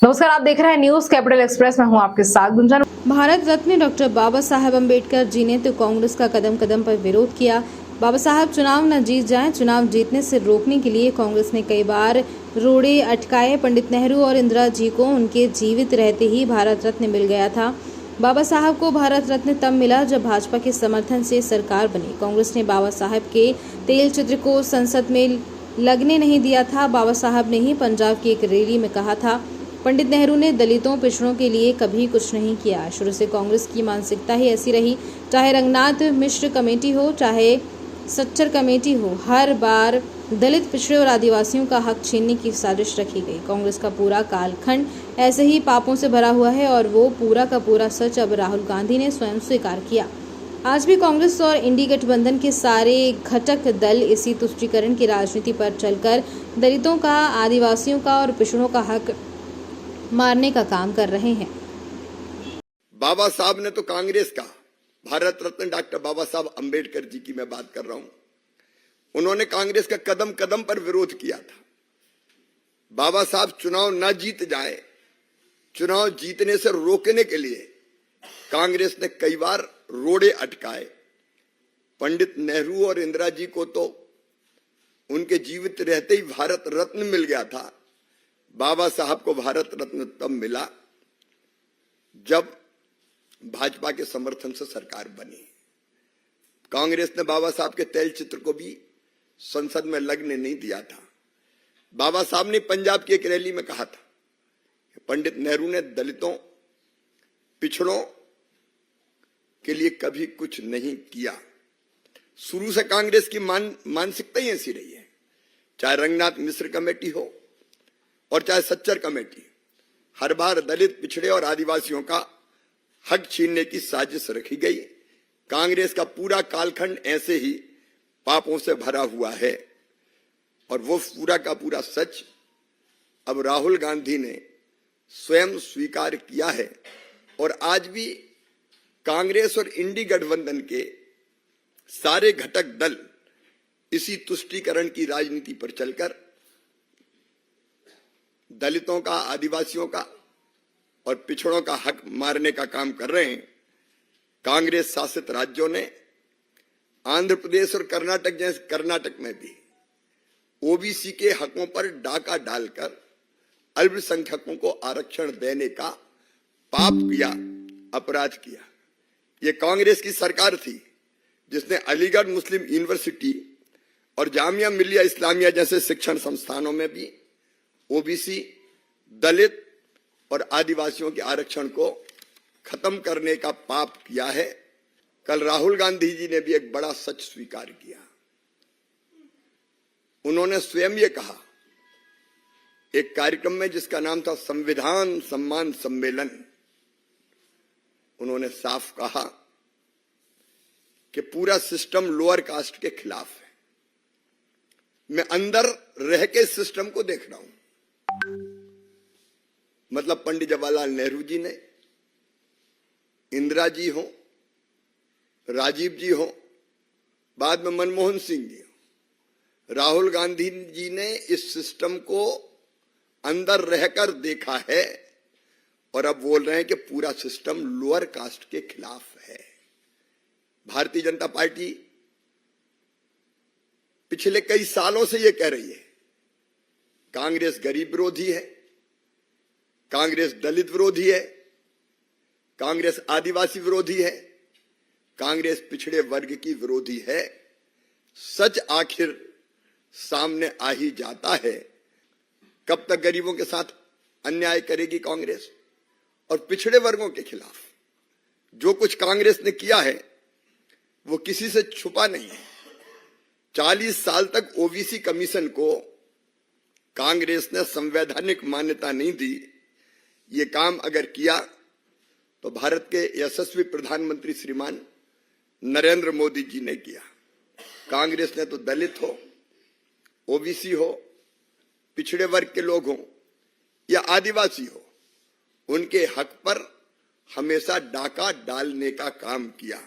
नमस्कार, आप देख रहे हैं न्यूज कैपिटल एक्सप्रेस में हूं आपके साथ गुंजन। भारत रत्न डॉक्टर बाबा साहेब अम्बेडकर जी ने तो कांग्रेस का कदम कदम पर विरोध किया। बाबा साहब चुनाव न जीत जाएं, चुनाव जीतने से रोकने के लिए कांग्रेस ने कई बार रोड़े अटकाए। पंडित नेहरू और इंदिरा जी को उनके जीवित रहते ही भारत रत्न मिल गया था। बाबा साहब को भारत रत्न तब मिला जब भाजपा के समर्थन से सरकार बनी। कांग्रेस ने बाबा साहब के तेल चित्र को संसद में लगने नहीं दिया था। बाबा साहब ने ही पंजाब की एक रैली में कहा था, पंडित नेहरू ने दलितों पिछड़ों के लिए कभी कुछ नहीं किया। शुरू से कांग्रेस की मानसिकता ही ऐसी रही, चाहे रंगनाथ मिश्र कमेटी हो, चाहे सच्चर कमेटी हो, हर बार दलित पिछड़े और आदिवासियों का हक छीनने की साजिश रखी गई। कांग्रेस का पूरा कालखंड ऐसे ही पापों से भरा हुआ है और वो पूरा का पूरा सच अब राहुल गांधी ने स्वयं स्वीकार किया। आज भी कांग्रेस और इंडी गठबंधन के सारे घटक दल इसी तुष्टीकरण की राजनीति पर चलकर दलितों का, आदिवासियों का और पिछड़ों का हक मारने का काम कर रहे हैं। बाबा साहब ने तो कांग्रेस का, भारत रत्न डॉक्टर बाबा साहब अंबेडकर जी की मैं बात कर रहा हूं, उन्होंने कांग्रेस का कदम कदम पर विरोध किया था। बाबा साहब चुनाव न जीत जाए, चुनाव जीतने से रोकने के लिए कांग्रेस ने कई बार रोड़े अटकाए। पंडित नेहरू और इंदिरा जी को तो उनके जीवित रहते ही भारत रत्न मिल गया था। बाबा साहब को भारत रत्न तब मिला जब भाजपा के समर्थन से सरकार बनी। कांग्रेस ने बाबा साहब के तैल चित्र को भी संसद में लगने नहीं दिया था। बाबा साहब ने पंजाब की एक रैली में कहा था कि पंडित नेहरू ने दलितों, पिछड़ों के लिए कभी कुछ नहीं किया। शुरू से कांग्रेस की मानसिकता ही ऐसी रही है, चाहे रंगनाथ मिश्र कमेटी हो और चाहे सच्चर कमेटी, हर बार दलित, पिछड़े और आदिवासियों का हक छीनने की साजिश रखी गई। कांग्रेस का पूरा कालखंड ऐसे ही पापों से भरा हुआ है और वो पूरा का पूरा सच अब राहुल गांधी ने स्वयं स्वीकार किया है। और आज भी कांग्रेस और इंडी गठबंधन के सारे घटक दल इसी तुष्टीकरण की राजनीति पर चलकर दलितों का, आदिवासियों का और पिछड़ों का हक मारने का काम कर रहे हैं। कांग्रेस शासित राज्यों ने आंध्र प्रदेश और कर्नाटक में भी ओबीसी के हकों पर डाका डालकर अल्पसंख्यकों को आरक्षण देने का पाप किया, अपराध किया। ये कांग्रेस की सरकार थी जिसने अलीगढ़ मुस्लिम यूनिवर्सिटी और जामिया मिलिया इस्लामिया जैसे शिक्षण संस्थानों में भी ओबीसी, दलित और आदिवासियों के आरक्षण को खत्म करने का पाप किया है। कल राहुल गांधी जी ने भी एक बड़ा सच स्वीकार किया। उन्होंने स्वयं ये कहा एक कार्यक्रम में जिसका नाम था संविधान सम्मान सम्मेलन, उन्होंने साफ कहा कि पूरा सिस्टम लोअर कास्ट के खिलाफ है। मैं अंदर रह के सिस्टम को देख रहा हूं। मतलब पंडित जवाहरलाल नेहरू जी ने, इंदिरा जी हो, राजीव जी हो, बाद में मनमोहन सिंह जी हो, राहुल गांधी जी ने इस सिस्टम को अंदर रहकर देखा है और अब बोल रहे हैं कि पूरा सिस्टम लोअर कास्ट के खिलाफ है। भारतीय जनता पार्टी पिछले कई सालों से यह कह रही है कांग्रेस गरीब विरोधी है, कांग्रेस दलित विरोधी है, कांग्रेस आदिवासी विरोधी है, कांग्रेस पिछड़े वर्ग की विरोधी है। सच आखिर सामने आ ही जाता है। कब तक गरीबों के साथ अन्याय करेगी कांग्रेस? और पिछड़े वर्गों के खिलाफ जो कुछ कांग्रेस ने किया है वो किसी से छुपा नहीं है। 40 साल तक ओबीसी कमीशन को कांग्रेस ने संवैधानिक मान्यता नहीं दी। ये काम अगर किया तो भारत के यशस्वी प्रधानमंत्री श्रीमान नरेंद्र मोदी जी ने किया। कांग्रेस ने तो दलित हो, ओबीसी हो, पिछड़े वर्ग के लोग हों या आदिवासी हो, उनके हक पर हमेशा डाका डालने का काम किया।